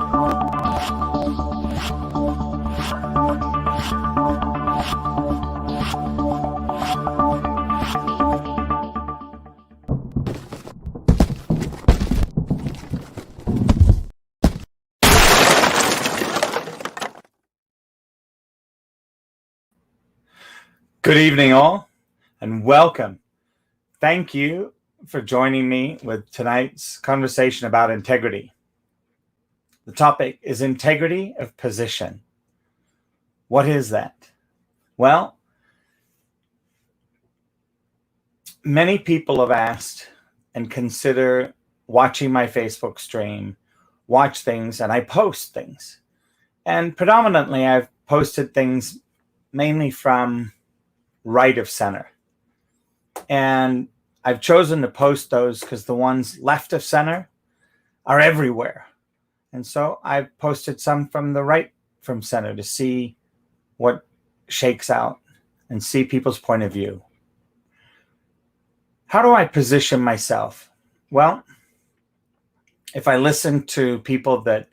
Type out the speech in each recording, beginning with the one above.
Good evening, all, and welcome. Thank you for joining me with tonight's conversation about integrity. The topic is integrity of position. What is that? Well, many people have asked and consider watching my Facebook stream, watch things, and I post things. And predominantly, I've posted things mainly from right of center. And I've chosen to post those because the ones left of center are everywhere. And so I've posted some from the right from center to see what shakes out and see people's point of view. How do I position myself? Well, if I listen to people that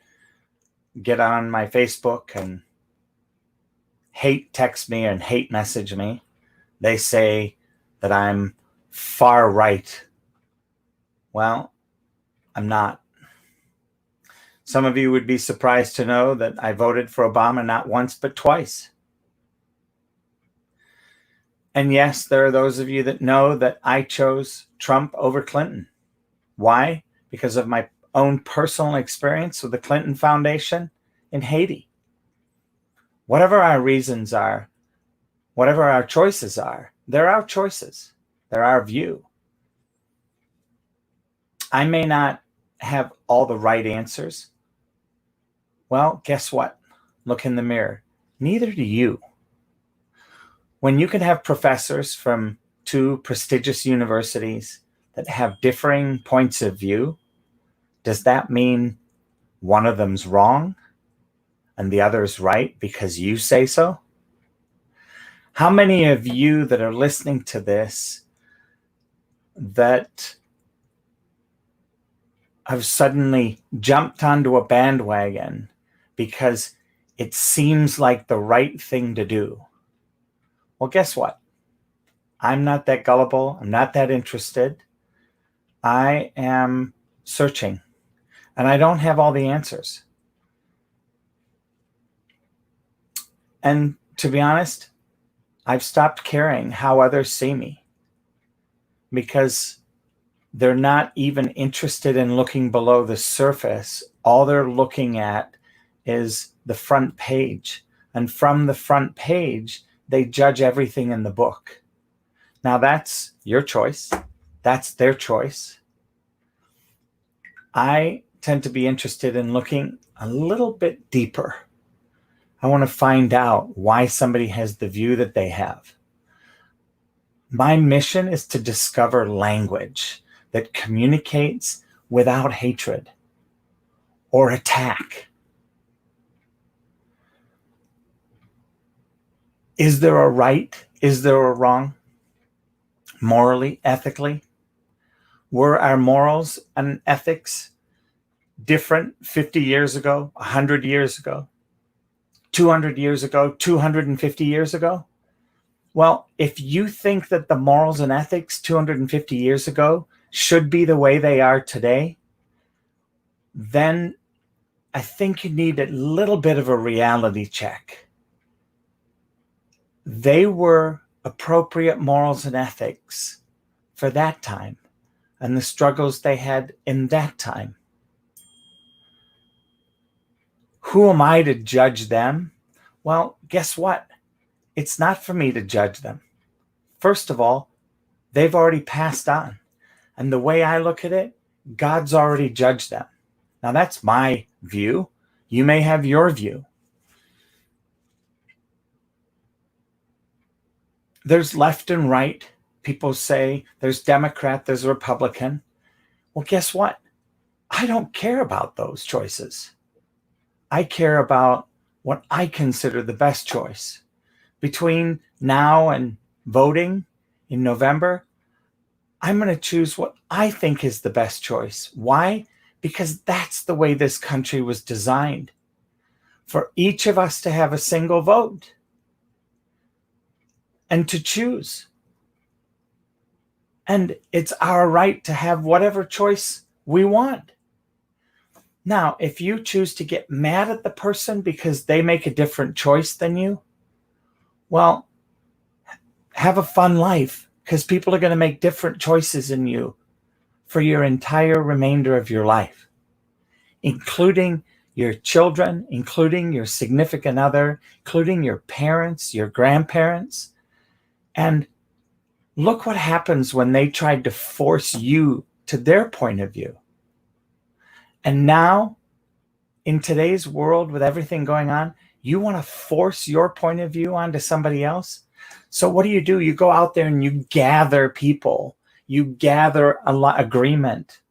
get on my Facebook and hate text me and hate message me, they say that I'm far right. Well, I'm not. Some of you would be surprised to know that I voted for Obama not once, but twice. And yes, there are those of you that know that I chose Trump over Clinton. Why? Because of my own personal experience with the Clinton Foundation in Haiti. Whatever our reasons are, whatever our choices are, they're our choices. They're our view. I may not have all the right answers. Well, guess what? Look in the mirror. Neither do you. When you can have professors from two prestigious universities that have differing points of view, does that mean one of them's wrong and the other's right because you say so? How many of you that are listening to this that have suddenly jumped onto a bandwagon because it seems like the right thing to do? Well, guess what? I'm not that gullible. I'm not that interested. I am searching, and I don't have all the answers. And to be honest, I've stopped caring how others see me because they're not even interested in looking below the surface. All they're looking at is the front page. And from the front page, they judge everything in the book. Now, that's your choice. That's their choice. I tend to be interested in looking a little bit deeper. I want to find out why somebody has the view that they have. My mission is to discover language that communicates without hatred or attack. Is there a right? Is there a wrong? Morally, ethically? Were our morals and ethics different 50 years ago, 100 years ago, 200 years ago, 250 years ago? Well, if you think that the morals and ethics 250 years ago should be the way they are today, then I think you need a little bit of a reality check. They were appropriate morals and ethics for that time and the struggles they had in that time. Who am I to judge them? Well, guess what? It's not for me to judge them. First of all, they've already passed on. And the way I look at it, God's already judged them. Now, that's my view. You may have your view. There's left and right. People say there's Democrat, there's Republican. Well, guess what? I don't care about those choices. I care about what I consider the best choice. Between now and voting in November, I'm going to choose what I think is the best choice. Why? because that's the way this country was designed, for each of us to have a single vote and to choose. And it's our right to have whatever choice we want. Now, if you choose to get mad at the person because they make a different choice than you, well, have a fun life, because people are going to make different choices than you for your entire remainder of your life, including your children, including your significant other, including your parents, your grandparents. And look what happens when they tried to force you to their point of view. And now, in today's world with everything going on, you want to force your point of view onto somebody else? So what do? You go out there and you gather people. You gather agreement.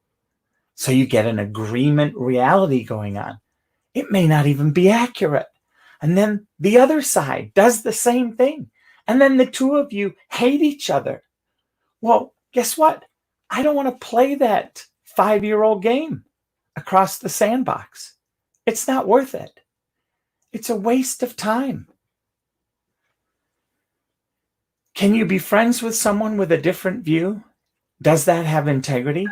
So you get an agreement reality going on. It may not even be accurate. And then the other side does the same thing. And then the two of you hate each other. Well, guess what? I don't want to play that 5-year-old game across the sandbox. It's not worth it. It's a waste of time. Can you be friends with someone with a different view? Does that have integrity?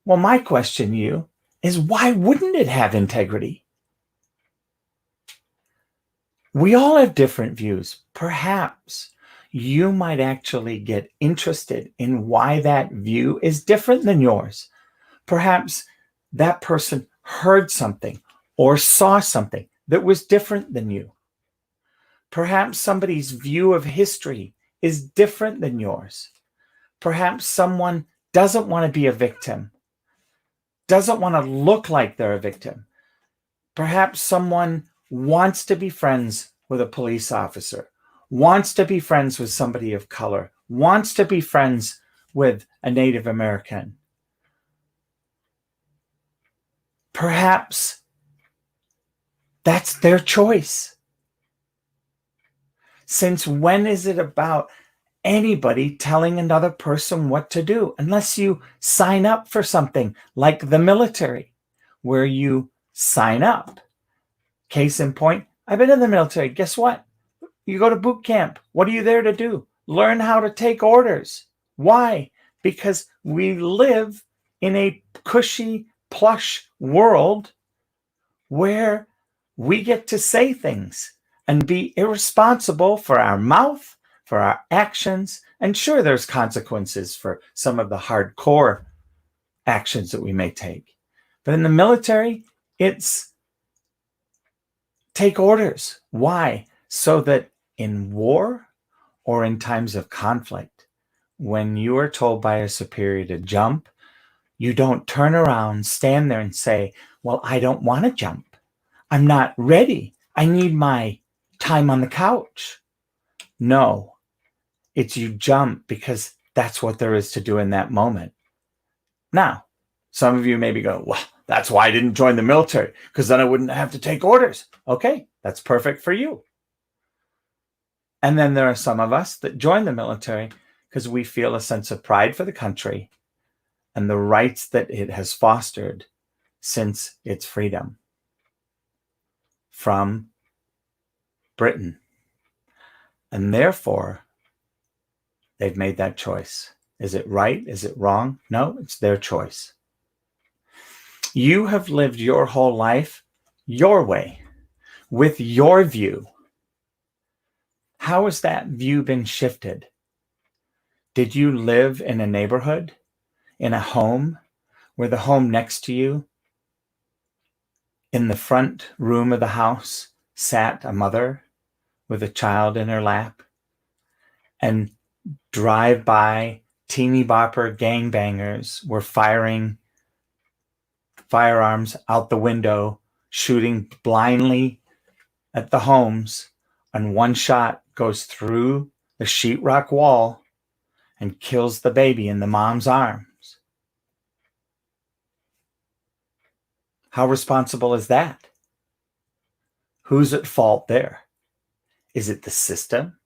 Well, my question to you is, why wouldn't it have integrity? We all have different views. Perhaps you might actually get interested in why that view is different than yours. Perhaps that person heard something or saw something that was different than you. Perhaps somebody's view of history is different than yours. Perhaps someone doesn't want to be a victim, doesn't want to look like they're a victim. Perhaps someone wants to be friends with a police officer, wants to be friends with somebody of color, wants to be friends with a Native American. Perhaps that's their choice. Since when is it about anybody telling another person what to do? Unless you sign up for something like the military, where you sign up. Case in point, I've been in the military. Guess what? You go to boot camp. What are you there to do? Learn how to take orders. Why? Because we live in a cushy, plush world where we get to say things and be irresponsible for our mouth, for our actions. And sure, there's consequences for some of the hardcore actions that we may take. But in the military, it's take orders. Why? So that in war or in times of conflict, when you are told by a superior to jump, you don't turn around, stand there and say, well, I don't want to jump. I'm not ready. I need my time on the couch. No, it's you jump because that's what there is to do in that moment. Now, some of you maybe go, well, that's why I didn't join the military, because then I wouldn't have to take orders. Okay, that's perfect for you. And then there are some of us that join the military because we feel a sense of pride for the country and the rights that it has fostered since its freedom from Britain. And therefore, they've made that choice. Is it right? Is it wrong? No, it's their choice. You have lived your whole life your way, with your view. How has that view been shifted? Did you live in a neighborhood, in a home, where the home next to you, in the front room of the house, sat a mother with a child in her lap, and drive-by teeny bopper gangbangers were firing firearms out the window, shooting blindly at the homes, and one shot goes through the sheetrock wall and kills the baby in the mom's arms? How responsible is that? Who's at fault there? Is it the system?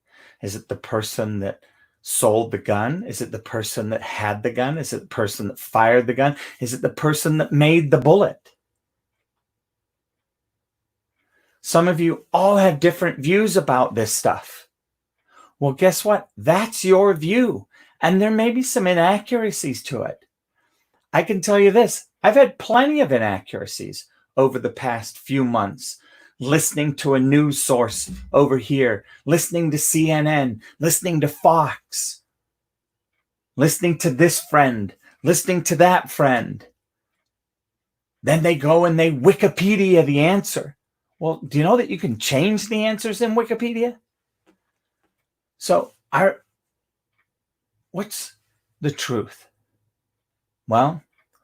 Is it the person that sold the gun? Is it the person that had the gun? Is it the person that fired the gun? Is it the person that made the bullet? Some of you all have different views about this stuff. Well, guess what? That's your view. And there may be some inaccuracies to it. I can tell you this. I've had plenty of inaccuracies over the past few months, listening to a news source over here, listening to CNN, listening to Fox, listening to this friend, listening to that friend. Then they go and they Wikipedia the answer. Well, do you know that you can change the answers in Wikipedia? So what's the truth? Well,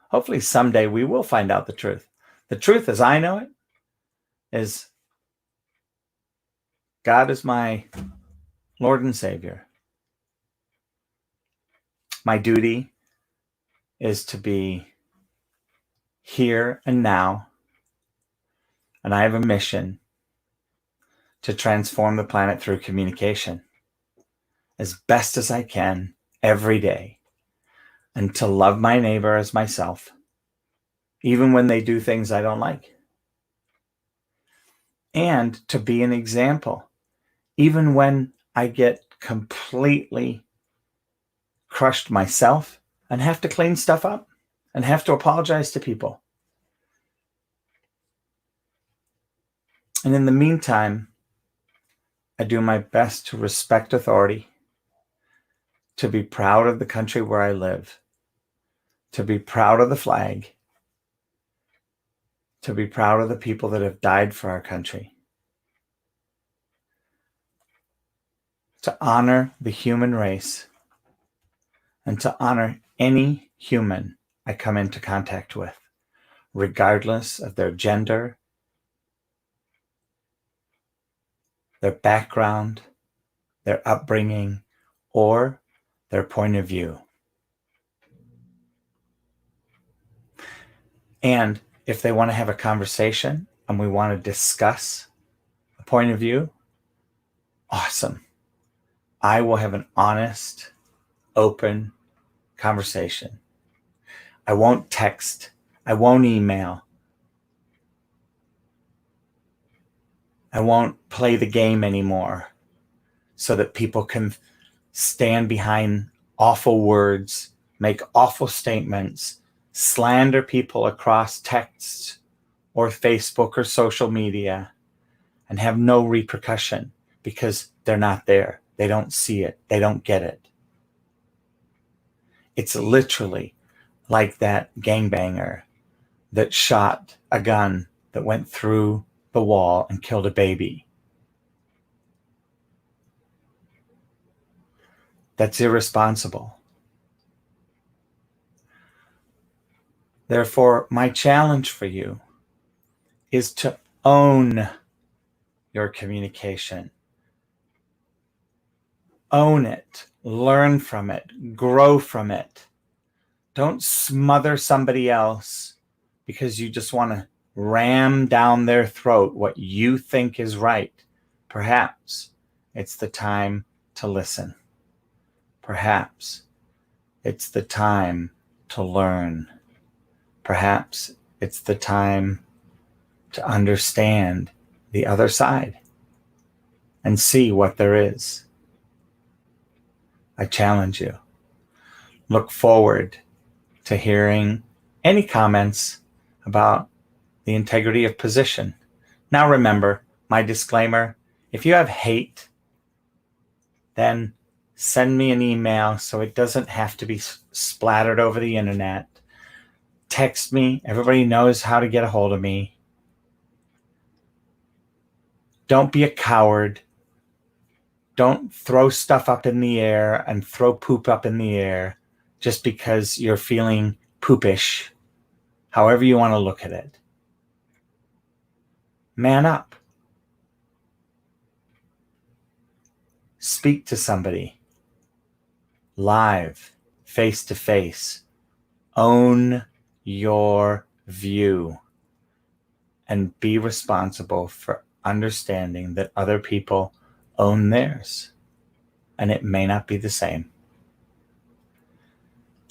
hopefully someday we will find out the truth. The truth as I know it is God is my Lord and Savior. My duty is to be here and now. And I have a mission to transform the planet through communication as best as I can every day, and to love my neighbor as myself, even when they do things I don't like. And to be an example, even when I get completely crushed myself and have to clean stuff up and have to apologize to people. And in the meantime, I do my best to respect authority, to be proud of the country where I live, to be proud of the flag, to be proud of the people that have died for our country, to honor the human race, and to honor any human I come into contact with, regardless of their gender, their background, their upbringing, or their point of view. And if they want to have a conversation and we want to discuss a point of view, awesome. I will have an honest, open conversation. I won't text. I won't email. I won't play the game anymore so that people can stand behind awful words, make awful statements, slander people across texts or Facebook or social media, and have no repercussion because they're not there. They don't see it. They don't get it. It's literally like that gangbanger that shot a gun that went through the wall and killed a baby. That's irresponsible. Therefore, my challenge for you is to own your communication. Own it, learn from it, grow from it. Don't smother somebody else because you just want to ram down their throat what you think is right. Perhaps it's the time to listen. Perhaps it's the time to learn. Perhaps it's the time to understand the other side and see what there is. I challenge you. Look forward to hearing any comments about the integrity of position. Now remember, my disclaimer, if you have hate, then send me an email so it doesn't have to be splattered over the internet. Text me. Everybody knows how to get a hold of me. Don't be a coward. Don't throw stuff up in the air and throw poop up in the air just because you're feeling poopish, however you want to look at it. Man up. Speak to somebody live, face to face. Own your view and be responsible for understanding that other people own theirs, and it may not be the same.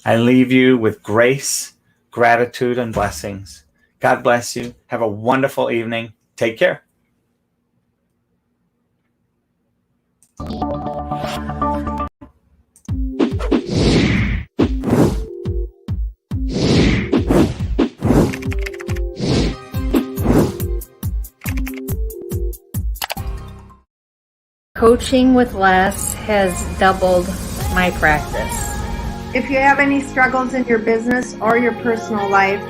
I leave you with grace, gratitude, and blessings. God bless you. Have a wonderful evening. Take care. Coaching with Les has doubled my practice. If you have any struggles in your business or your personal life,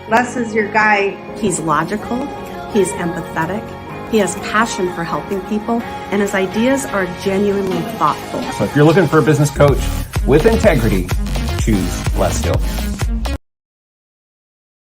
Les is your guy. He's logical, he's empathetic, he has passion for helping people, and his ideas are genuinely thoughtful. So if you're looking for a business coach with integrity, choose Les Hill.